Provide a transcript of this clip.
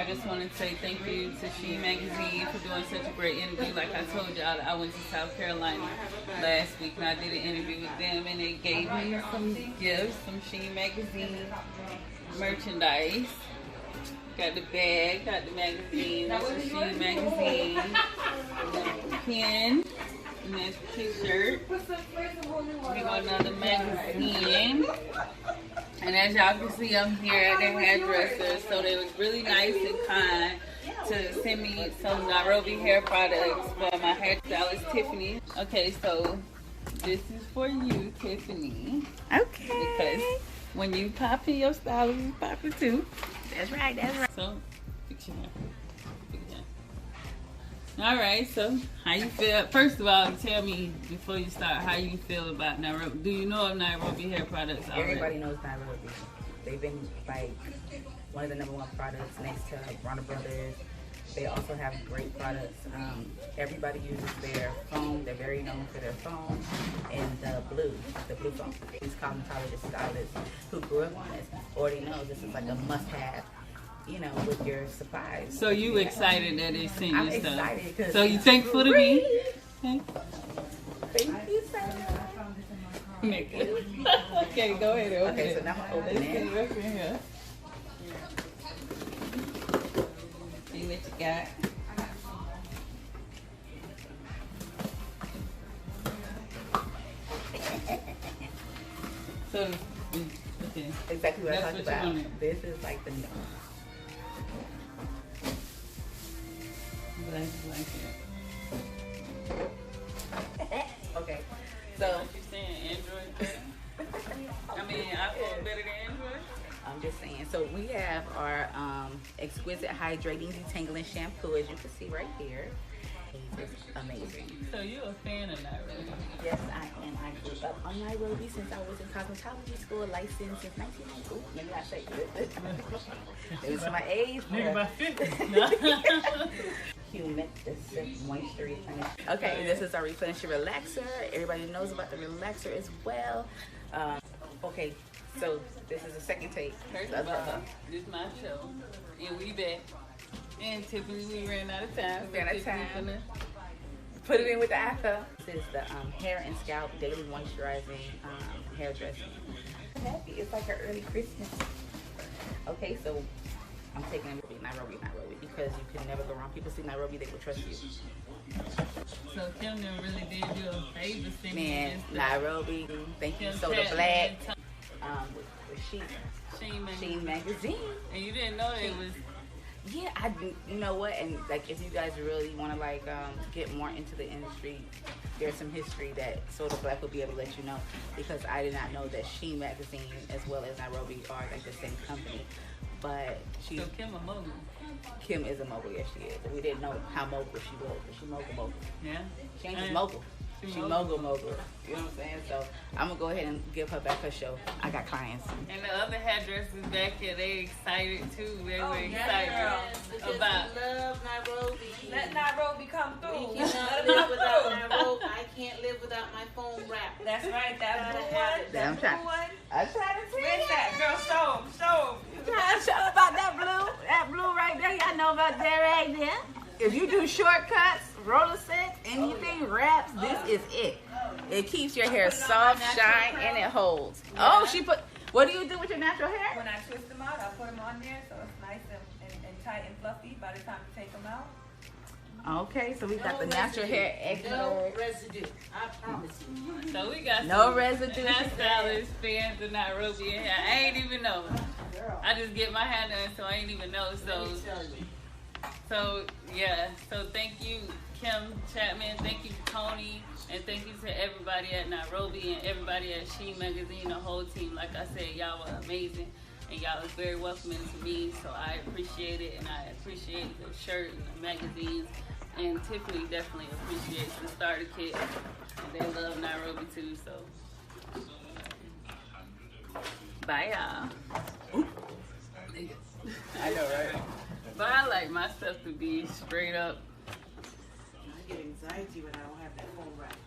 just want to say thank you to She Magazine for doing such a great interview. Like I told y'all, I went to South Carolina last week and I did an interview with them, and they gave me some gifts, some She Magazine merchandise. Got the bag, got the magazine, that's the She Magazine, pen, and that's the t-shirt. We got another magazine. And as y'all can see, I'm here at the hairdresser, so they was really nice and kind to send me some Nairobi hair products for my hairstylist, Tiffany. Okay, so this is for you, Tiffany. Okay. Because when you pop in your stylist, you pop it too. That's right, that's right. So, fix your hair. All right, so how you feel? First of all, tell me before you start how you feel about Nairobi. Do you know of Nairobi hair products already? Everybody knows Nairobi. They've been like one of the #1 products next to Warner Brothers. They also have great products. Everybody uses their foam. They're very known for their foam and the blue foam. These cosmetologist stylists who grew up on this already know this is like a must-have, you know, with your supplies. So you excited that they sent you I'm stuff? excited because so you thankful to me? Thank you so much. Okay, go ahead and open Okay, it. so now I'm gonna open Let's it. see what's in here. See what you got. So, okay. Exactly what I That's talked what you about. wanted. This is like the okay. So What you saying, Android better? I mean, iPhone better than Android? I'm just saying. So we have our exquisite hydrating detangling shampoo, as you can see right here. It's amazing. So you're a fan of Nairobi? Yes, I am. I grew up on Nairobi since I was in cosmetology school, licensed since 1990. Ooh, maybe I say good. It was my age. Nigga about 50. Humectant moisture replenisher. Okay, this is our replenisher relaxer. Everybody knows about the relaxer as well. Okay, so this is the second take. First of all, this is my show, and we back. And Tiffany, we ran out of time. We ran out of time. Put it in with the after. This is the hair and scalp daily moisturizing hairdressing. I'm happy. It's like an early Christmas. Okay, so I'm taking them to Nairobi, because you can never go wrong. People see Nairobi, they will trust you. So Kim really did you a favor sending Man, this Nairobi. Thank you, Kim Sota Black. With Sheen Magazine. And you didn't know it was. Yeah, you know what, and like if you guys really want to like get more into the industry, there's some history that Sota Black will be able to let you know, because I did not know that She Magazine as well as Nairobi are like the same company. But So Kim a mogul. Kim is a mogul, yes she is. But we didn't know how mogul she was, but she mogul. Yeah. She ain't just mogul. She mogul. You know what I'm saying? So I'm gonna go ahead and give her back her show. I got clients. And the other hairdressers back here, they excited too. They were excited about. We love Nairobi. Let Nairobi come through. We cannot live without Nairobi. I can't live without my phone wrap. That's right. That's Gotta the have one. it. I'm trying. I'm trying to see Where's that? Girl, show 'em. Show 'em. I'm trying to show about that blue. That blue right there. Y'all know about that right there. If you do shortcuts, roller sets, anything wraps, this is it. It keeps your hair soft, shine, and it holds. Oh, she put. What do you do with your natural hair? When I twist them out, I put them on there so it's nice and tight and fluffy by the time you take them out. Okay, so we got the natural hair expert. No residue. I promise you. So we got No some residue. hairstylist fans in Nairobi in here. I ain't even know. I just get my hair done, so I ain't even know. So yeah. So thank you, Kim Chapman. Thank you, Tony. And thank you to everybody at Nairobi and everybody at She Magazine, the whole team. Like I said, y'all were amazing. And y'all was very welcoming to me. So I appreciate it. And I appreciate the shirt and the magazines. And Tiffany definitely appreciates the starter kit. And they love Nairobi too. So bye, y'all. I know, right? But I like my stuff to be straight up. I get anxiety when I don't have that phone wrap.